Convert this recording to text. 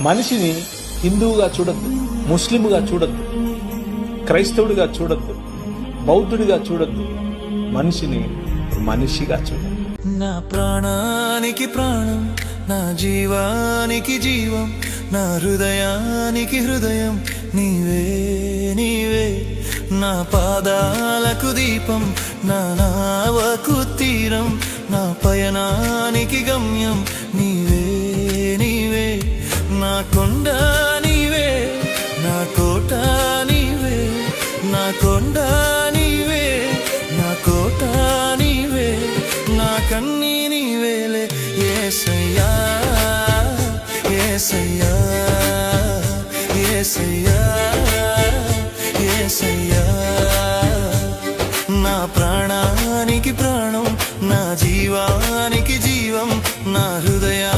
మనిషిని హిందువుగా చూడొద్దు, ముస్లింగా చూడొద్దు, క్రైస్తవుడిగా చూడొద్దు, బౌద్ధుడిగా చూడొద్దు. మనిషిని మనిషిగా చూడొద్దు. నా ప్రాణానికి ప్రాణం, నా జీవానికి జీవం, నా హృదయానికి హృదయం నీవే నీవే. నా పాదాలకు దీపం, నా నావకు తీరం, నా పయనానికి గమ్యం నీవే నీవే. నా కొండ నీవే, నా కోట నీవే, నా కొండ నీవే, నా కోట నీవే, నా కన్నీ నీవేలే యేసయ్యా యేసయ్యా యేసయ్యా యేసయ్యా. నా ప్రాణానికి ప్రాణం, నా జీవానికి జీవం, నా హృదయా